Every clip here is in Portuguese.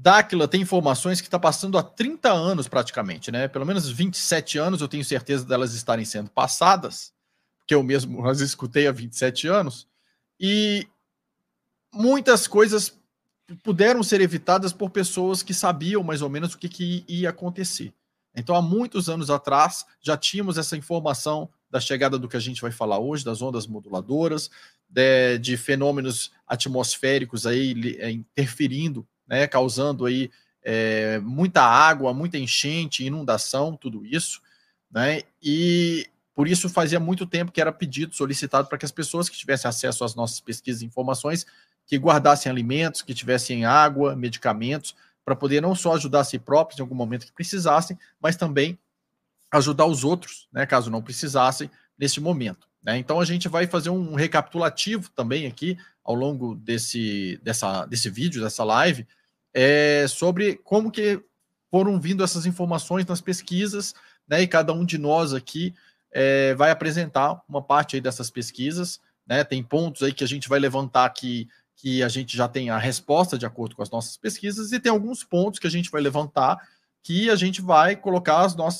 Dáquila tem informações que está passando há 30 anos praticamente, né? Pelo menos 27 anos eu tenho certeza delas estarem sendo passadas, porque eu mesmo as escutei há 27 anos, e muitas coisas puderam ser evitadas por pessoas que sabiam mais ou menos o que ia acontecer. Então, há muitos anos atrás, já tínhamos essa informação da chegada do que a gente vai falar hoje, das ondas moduladoras, de fenômenos atmosféricos aí interferindo, né, causando aí muita água, muita enchente, inundação, tudo isso, né, e por isso fazia muito tempo que era pedido, solicitado para que as pessoas que tivessem acesso às nossas pesquisas e informações que guardassem alimentos, que tivessem água, medicamentos, para poder não só ajudar a si próprios em algum momento que precisassem, mas também ajudar os outros, né, caso não precisassem, nesse momento. Né? Então a gente vai fazer um recapitulativo também aqui, ao longo desse vídeo, dessa live, sobre como que foram vindo essas informações nas pesquisas, né, e cada um de nós aqui vai apresentar uma parte aí dessas pesquisas, né, tem pontos aí que a gente vai levantar que a gente já tem a resposta de acordo com as nossas pesquisas, e tem alguns pontos que a gente vai levantar que a gente vai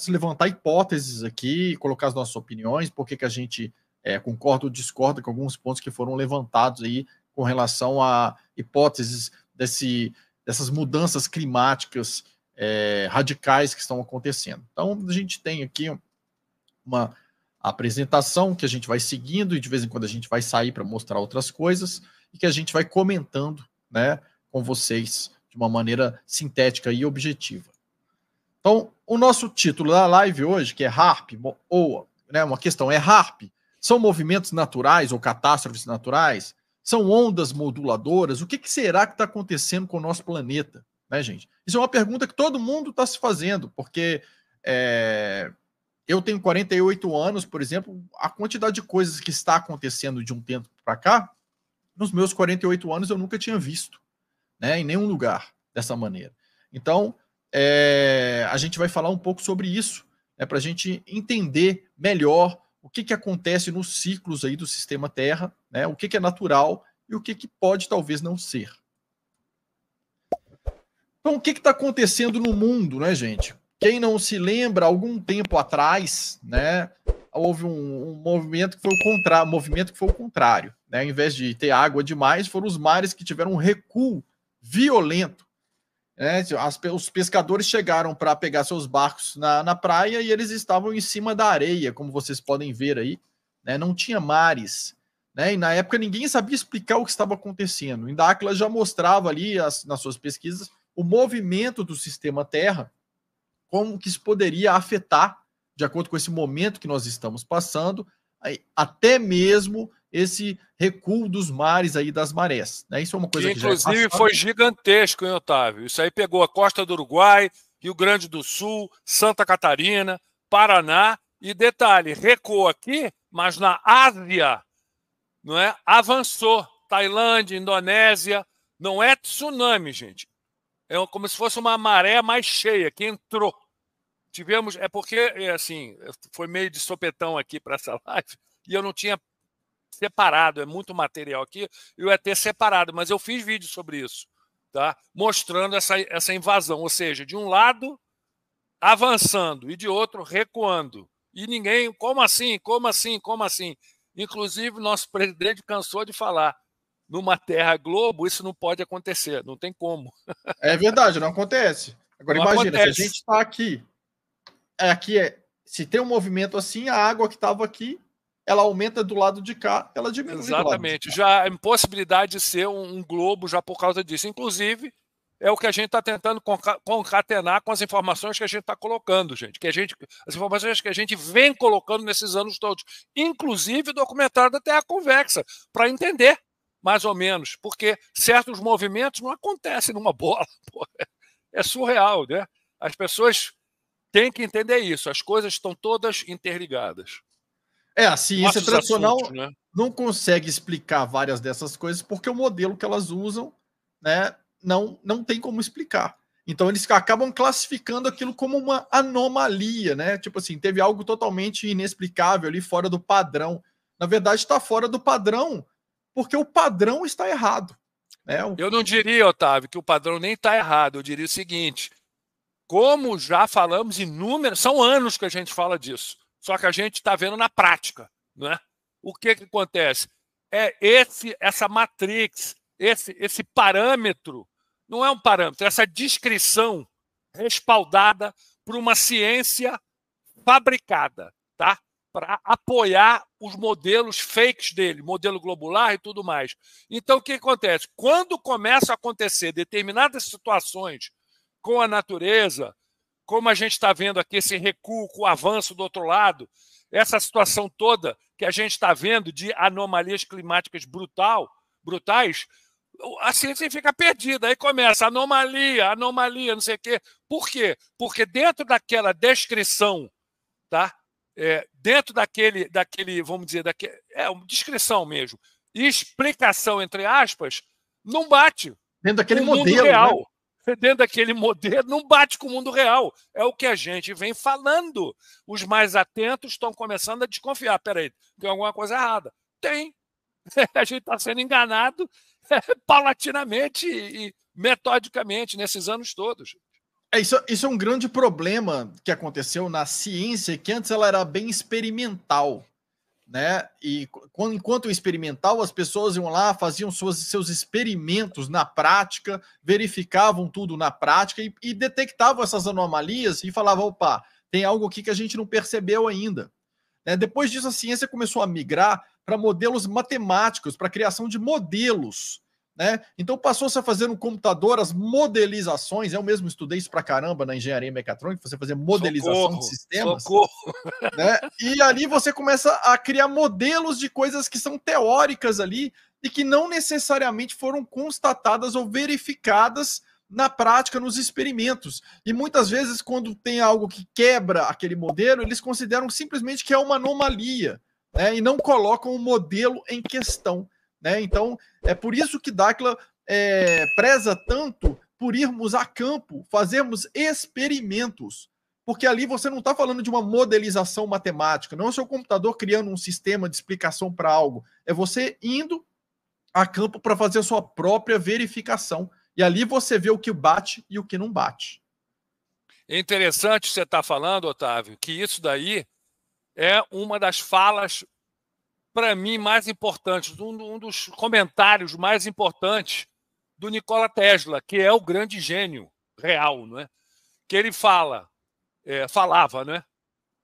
levantar hipóteses aqui, colocar as nossas opiniões, por que a gente concorda ou discorda com alguns pontos que foram levantados aí com relação a hipóteses dessas mudanças climáticas radicais que estão acontecendo. Então, a gente tem aqui uma apresentação que a gente vai seguindo e de vez em quando a gente vai sair para mostrar outras coisas e que a gente vai comentando, né, com vocês de uma maneira sintética e objetiva. Então, o nosso título da live hoje, que é HAARP, ou né, uma questão é HAARP, são movimentos naturais ou catástrofes naturais? São ondas moduladoras? O que será que está acontecendo com o nosso planeta? Né, gente? Isso é uma pergunta que todo mundo está se fazendo, porque eu tenho 48 anos, por exemplo, a quantidade de coisas que está acontecendo de um tempo para cá, nos meus 48 anos eu nunca tinha visto, né, em nenhum lugar dessa maneira. Então, a gente vai falar um pouco sobre isso, né, para a gente entender melhor o que acontece nos ciclos aí do sistema Terra, né, o que é natural e o que pode talvez não ser. Então, o que está acontecendo no mundo, né, gente? Quem não se lembra, algum tempo atrás, né, houve um movimento que foi o contrário. Né? Ao invés de ter água demais, foram os mares que tiveram um recuo violento. Né? Os pescadores chegaram para pegar seus barcos na praia e eles estavam em cima da areia, como vocês podem ver aí. Né? Não tinha mares. Né? E na época ninguém sabia explicar o que estava acontecendo. Em Dáquila já mostrava ali, nas suas pesquisas, o movimento do sistema Terra, como que isso poderia afetar, de acordo com esse momento que nós estamos passando, até mesmo esse recuo dos mares aí, das marés. Né? Isso é uma coisa que inclusive foi gigantesco, hein, Otávio? Isso aí pegou a costa do Uruguai, Rio Grande do Sul, Santa Catarina, Paraná, e detalhe, recuou aqui, mas na Ásia, não é? Avançou. Tailândia, Indonésia, não é tsunami, gente. É como se fosse uma maré mais cheia que entrou. Tivemos, porque, assim, foi meio de sopetão aqui para essa live, e eu não tinha separado, é muito material aqui, eu ia ter separado, mas eu fiz vídeo sobre isso, tá? Mostrando essa invasão, ou seja, de um lado avançando e de outro recuando. E ninguém, como assim, como assim, como assim? Inclusive, nosso presidente cansou de falar, numa Terra Globo, isso não pode acontecer, não tem como. É verdade, não acontece. Agora não imagina, acontece. Se a gente está aqui, se tem um movimento assim, a água que estava aqui, ela aumenta do lado de cá, ela diminui. Exatamente. Já a impossibilidade de ser um globo já por causa disso. Inclusive, é o que a gente está tentando concatenar com as informações que a gente está colocando, gente. As informações que a gente vem colocando nesses anos todos. Inclusive o documentário da Terra Convexa, para entender, mais ou menos. Porque certos movimentos não acontecem numa bola. Pô. É surreal, né? As pessoas têm que entender isso. As coisas estão todas interligadas. A ciência Nossos tradicional assuntos, né? não consegue explicar várias dessas coisas porque o modelo que elas usam, né, não tem como explicar. Então eles acabam classificando aquilo como uma anomalia, né? Tipo assim, teve algo totalmente inexplicável ali fora do padrão. Na verdade, está fora do padrão porque o padrão está errado. Eu não diria, Otávio, que o padrão nem está errado. Eu diria o seguinte: como já falamos inúmeras, são anos que a gente fala disso, só que a gente está vendo na prática, né? O que acontece? É essa matrix, esse parâmetro, não é um parâmetro, essa descrição respaldada por uma ciência fabricada, tá? Para apoiar os modelos fakes dele, modelo globular e tudo mais. Então, o que acontece? Quando começam a acontecer determinadas situações com a natureza, como a gente está vendo aqui, esse recuo com o avanço do outro lado, essa situação toda que a gente está vendo de anomalias climáticas brutais, a ciência fica perdida. Aí começa anomalia, não sei o quê. Por quê? Porque dentro daquela descrição, tá? Dentro daquele, vamos dizer, uma descrição mesmo, e explicação, entre aspas, não bate dentro daquele com o mundo modelo, real. Né? Dentro daquele modelo, não bate com o mundo real. É o que a gente vem falando. Os mais atentos estão começando a desconfiar. Peraí, tem alguma coisa errada. Tem. A gente está sendo enganado paulatinamente e metodicamente nesses anos todos. Isso é um grande problema que aconteceu na ciência, que antes ela era bem experimental, né? E enquanto experimental, as pessoas iam lá, faziam seus experimentos na prática, verificavam tudo na prática e detectavam essas anomalias e falavam, opa, tem algo aqui que a gente não percebeu ainda. Depois disso, a ciência começou a migrar para modelos matemáticos, para a criação de modelos. Então passou-se a fazer no computador as modelizações. Eu mesmo estudei isso pra caramba na engenharia mecatrônica, você fazer modelização de sistemas. E ali você começa a criar modelos de coisas que são teóricas ali e que não necessariamente foram constatadas ou verificadas na prática, nos experimentos. E muitas vezes, quando tem algo que quebra aquele modelo, eles consideram simplesmente que é uma anomalia, e não colocam o modelo em questão. Então, é por isso que Dacla preza tanto por irmos a campo, fazermos experimentos, porque ali você não está falando de uma modelização matemática, não é o seu computador criando um sistema de explicação para algo, é você indo a campo para fazer a sua própria verificação, e ali você vê o que bate e o que não bate. É interessante você estar falando, Otávio, que isso daí é uma das falas, para mim, mais importantes, um dos comentários mais importantes do Nikola Tesla, que é o grande gênio real, não é? Que ele falava, né,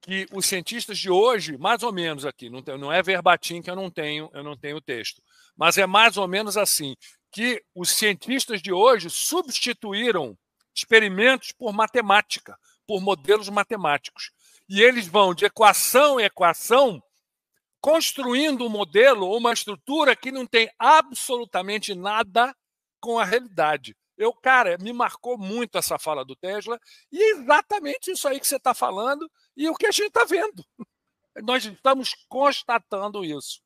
que os cientistas de hoje, mais ou menos aqui, não é verbatim que eu não tenho o texto, mas é mais ou menos assim, que os cientistas de hoje substituíram experimentos por matemática, por modelos matemáticos. E eles vão de equação em equação construindo um modelo ou uma estrutura que não tem absolutamente nada com a realidade. Cara, me marcou muito essa fala do Tesla e é exatamente isso aí que você está falando e o que a gente está vendo. Nós estamos constatando isso.